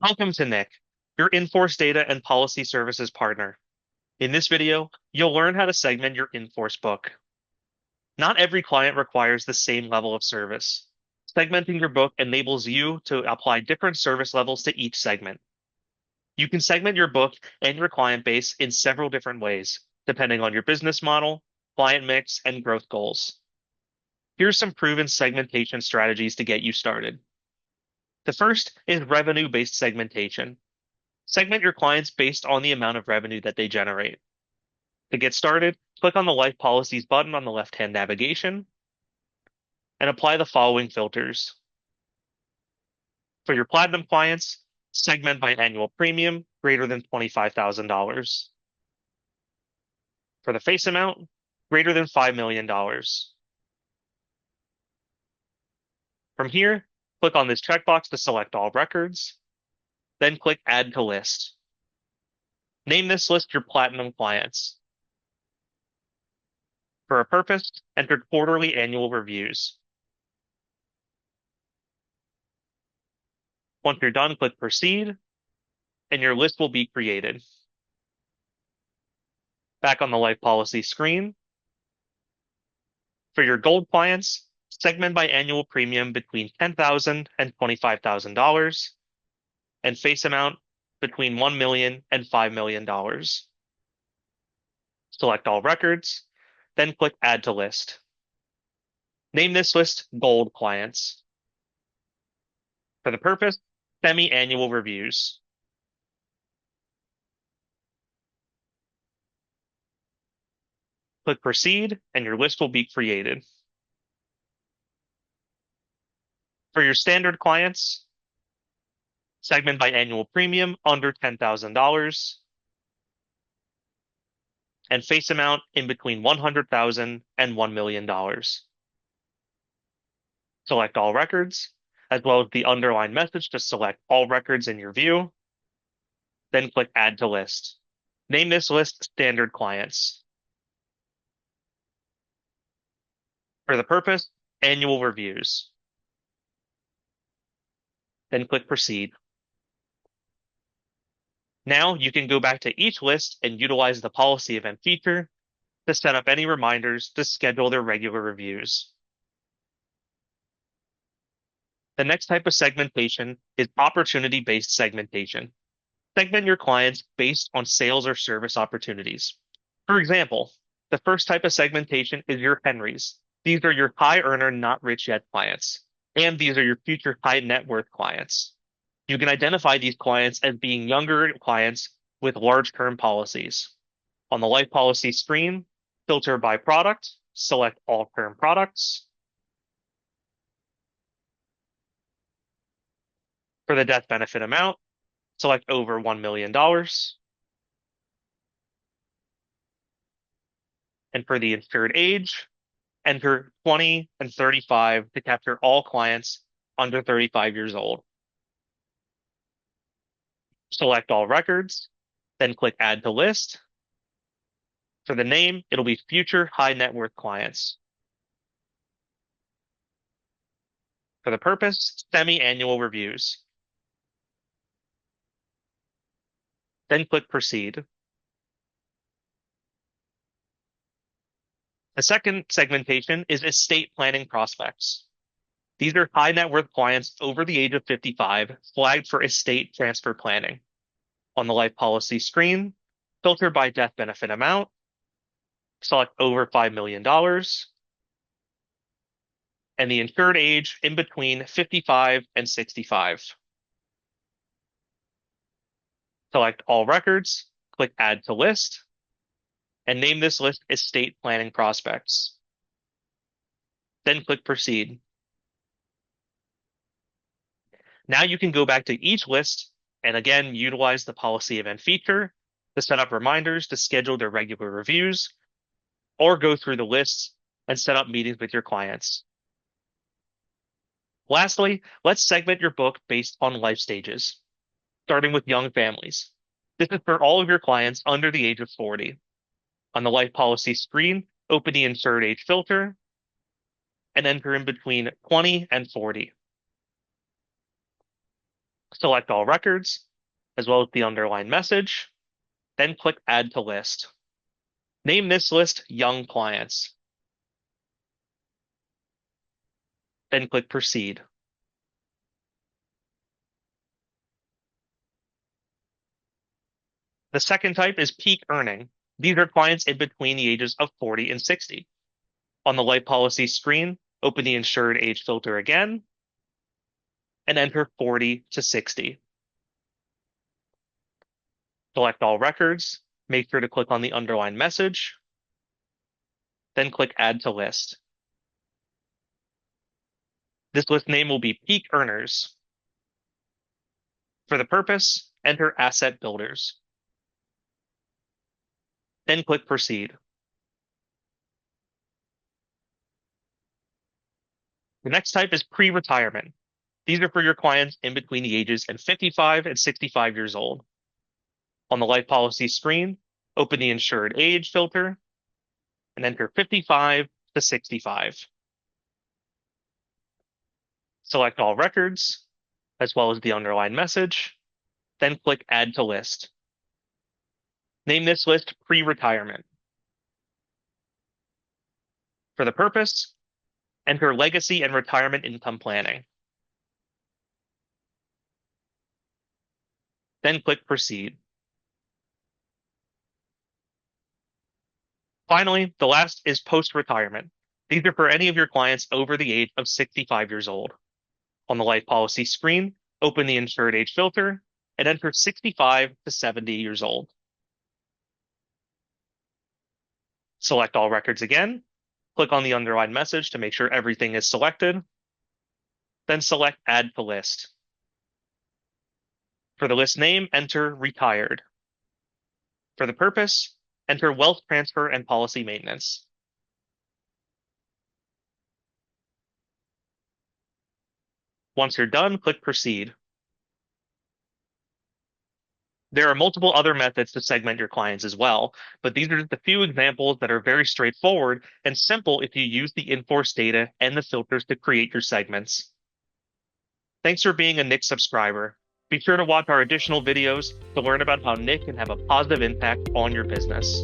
Welcome to NIC, your in-force data and policy services partner. In this video, you'll learn how to segment your in-force book. Not every client requires the same level of service. Segmenting your book enables you to apply different service levels to each segment. You can segment your book and your client base in several different ways, depending on your business model, client mix, and growth goals. Here's some proven segmentation strategies to get you started. The first is revenue-based segmentation. Segment your clients based on the amount of revenue that they generate. To get started, click on the Life Policies button on the left-hand navigation and apply the following filters. For your Platinum clients, segment by annual premium greater than $25,000. For the face amount, greater than $5 million. From here, click on this checkbox to select all records, then click Add to List. Name this list your Platinum clients. For a purpose, enter quarterly annual reviews. Once you're done, click Proceed, and your list will be created. Back on the Life Policy screen, for your Gold clients, segment by annual premium between $10,000 and $25,000, and face amount between $1 million and $5 million. Select all records, then click Add to List. Name this list Gold clients. For the purpose, semi-annual reviews. Click Proceed, and your list will be created. For your standard clients, segment by annual premium under $10,000, and face amount in between $100,000 and $1 million. Select all records, as well as the underlined message to select all records in your view. Then click Add to List. Name this list Standard Clients. For the purpose, Annual Reviews. Then click Proceed. Now you can go back to each list and utilize the policy event feature to set up any reminders to schedule their regular reviews. The next type of segmentation is opportunity-based segmentation. Segment your clients based on sales or service opportunities. For example, the first type of segmentation is your Henrys. These are your high earner, not rich yet clients. And these are your future high net worth clients. You can identify these clients as being younger clients with large term policies. On the Life Policy screen, filter by product, select all term products. For the death benefit amount, select over $1 million. And for the insured age, enter 20 and 35 to capture all clients under 35 years old. Select all records, then click Add to List. For the name, it'll be Future High Net Worth Clients. For the purpose, semi-annual reviews. Then click Proceed. The second segmentation is estate planning prospects. These are high net worth clients over the age of 55 flagged for estate transfer planning. On the Life Policy screen, filter by death benefit amount, select over $5 million, and the insured age in between 55 and 65. Select all records, click Add to List, and name this list Estate Planning Prospects. Then click Proceed. Now you can go back to each list and again utilize the policy event feature to set up reminders to schedule their regular reviews or go through the lists and set up meetings with your clients. Lastly, let's segment your book based on life stages, starting with young families. This is for all of your clients under the age of 40. On the Life Policy screen, open the Insured Age filter and enter in between 20 and 40. Select all records, as well as the underlined message, then click Add to List. Name this list Young Clients, then click Proceed. The second type is peak earning. These are clients in between the ages of 40 and 60. On the life policy screen, open the insured age filter again and enter 40 to 60. Select all records, make sure to click on the underlined message, then click Add to List. This list name will be Peak Earners. For the purpose, enter Asset Builders. Then click Proceed. The next type is pre-retirement. These are for your clients in between the ages of 55 and 65 years old. On the life policy screen, open the insured age filter and enter 55 to 65. Select all records, as well as the underlined message, then click Add to List. Name this list Pre-Retirement. For the purpose, enter Legacy and Retirement Income Planning. Then click Proceed. Finally, the last is post-retirement. These are for any of your clients over the age of 65 years old. On the life policy screen, open the insured age filter and enter 65 to 70 years old. Select all records again, click on the underlined message to make sure everything is selected, then select Add to List. For the list name, enter Retired. For the purpose, enter Wealth Transfer and Policy Maintenance. Once you're done, click Proceed. There are multiple other methods to segment your clients as well, but these are just a few examples that are very straightforward and simple if you use the in-force data and the filters to create your segments. Thanks for being a NIC subscriber. Be sure to watch our additional videos to learn about how NIC can have a positive impact on your business.